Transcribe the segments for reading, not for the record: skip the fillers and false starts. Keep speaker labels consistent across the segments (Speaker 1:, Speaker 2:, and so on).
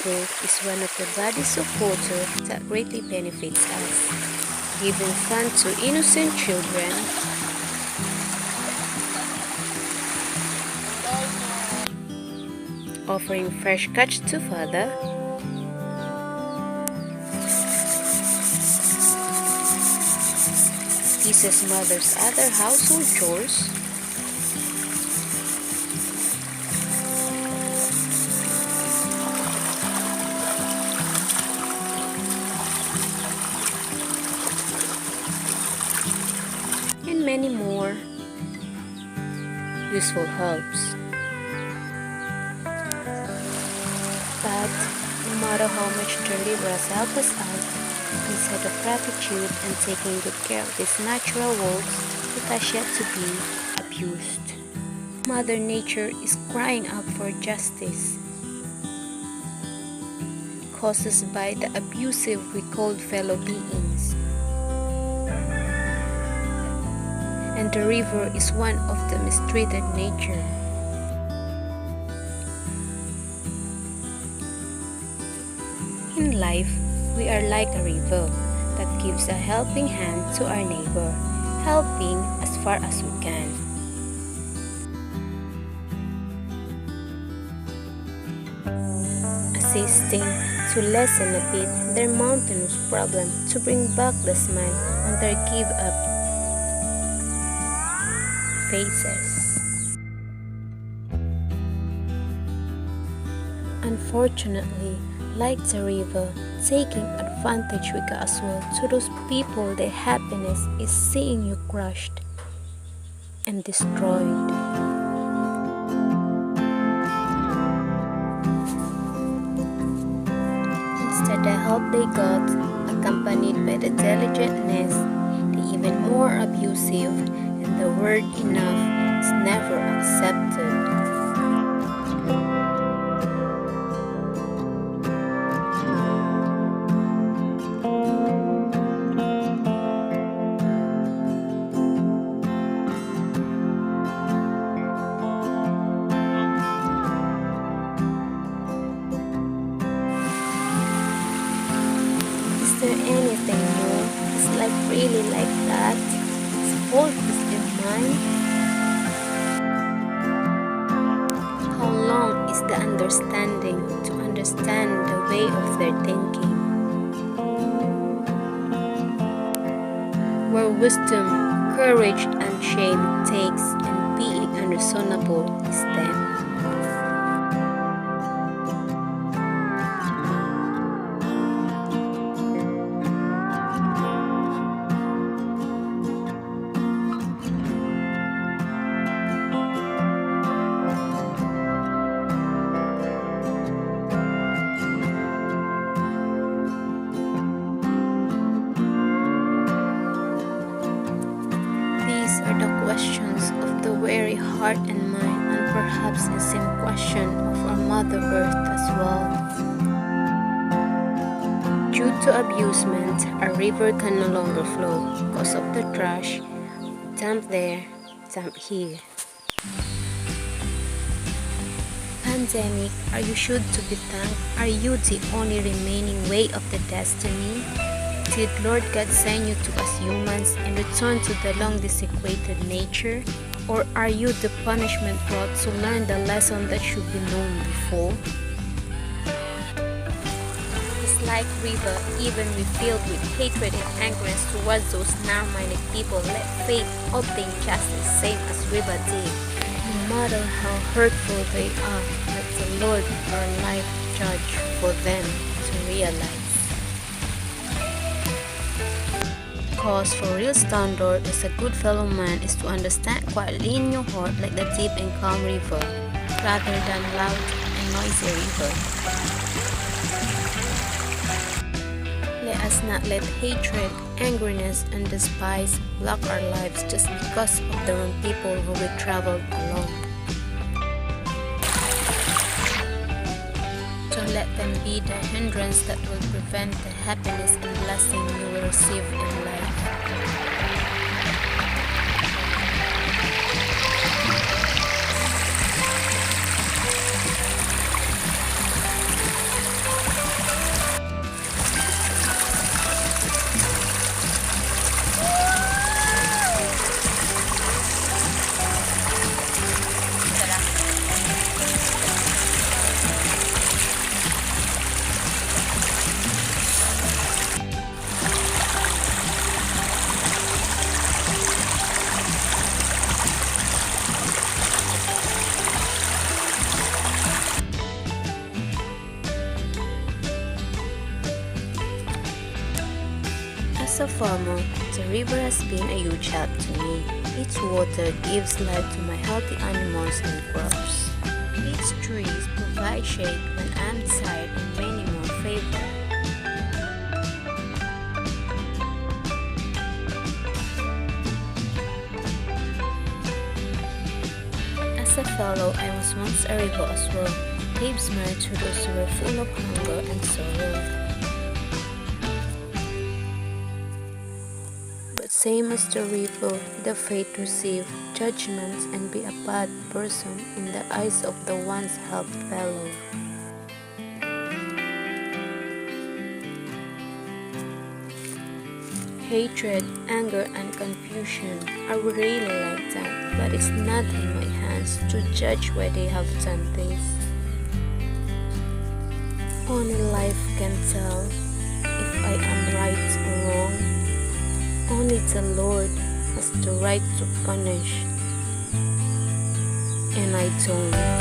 Speaker 1: river is one of the bodies of water that greatly benefits us, giving fun to innocent children, offering fresh catch to father, eases mother's other household chores, and many more useful helps. But no matter how much the river has helped us out, instead of gratitude and taking good care of these natural worlds, it has yet to be abused. Mother Nature is crying out for justice, caused by the abusive we called fellow beings. And the river is one of the mistreated nature. In life, we are like a river that gives a helping hand to our neighbor, helping as far as we can. Assisting to lessen a bit their mountainous problem, to bring back the smile on their give-up faces. Unfortunately, like the river, taking advantage we got as well to those people their happiness is seeing you crushed and destroyed. Instead the help they got, accompanied by the diligentness, the even more abusive, and the word enough is never accepted. Is there anything new? It's like really like that. Its fault is their mind. How long is the understanding to understand the way of their thinking? Where wisdom, courage, and shame takes and being unreasonable is them. These are the questions of the weary heart and mind, and perhaps the same question of our Mother Earth as well. Due to abusement, our river can no longer flow because of the trash, dump there, dump here. Pandemic, are you should to be thanked? Are you the only remaining way of the destiny? Did Lord God send you to us humans and return to the long desecrated nature? Or are you the punishment brought to learn the lesson that should be known before? It's like river, even we filled with hatred and anger towards those narrow-minded people, let fate obtain justice same as river did. No matter how hurtful they are, let the Lord our life judge for them to realize. Cause for real standard as a good fellow man is to understand quietly in your heart like the deep and calm river, rather than loud and noisy river. Let us not let hatred, angriness, and despise block our lives just because of the wrong people who we traveled along. Don't let them be the hindrance that will prevent the happiness and blessing you will receive in life. As a farmer, the river has been a huge help to me. Its water gives life to my healthy animals and crops. Its trees provide shade when I'm tired and many more favor. As a fellow, I was once a river as well. Gave smile to those who were full of hunger and sorrow. But same as the river, the fate to receive judgments and be a bad person in the eyes of the ones helped fellow. Hatred, anger, and confusion are really like that, but it's not in my hands to judge why they have done this. Only life can tell if I am right or wrong. Only the Lord has the right to punish, and I don't.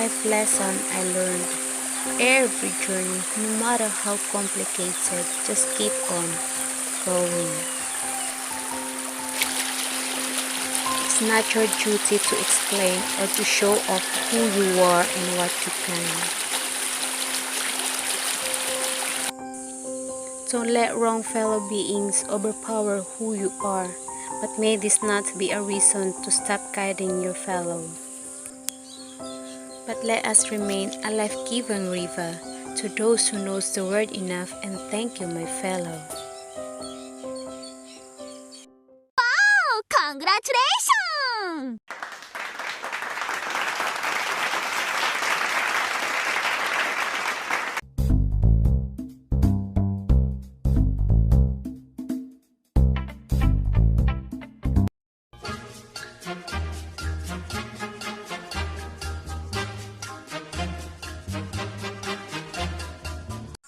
Speaker 1: life lesson I learned. Every journey, no matter how complicated, just keep on going. It's not your duty to explain or to show off who you are and what you can. Don't let wrong fellow beings overpower who you are, but may this not be a reason to stop guiding your fellow. But let us remain a life-giving river to those who knows the word enough, and thank you, my fellow.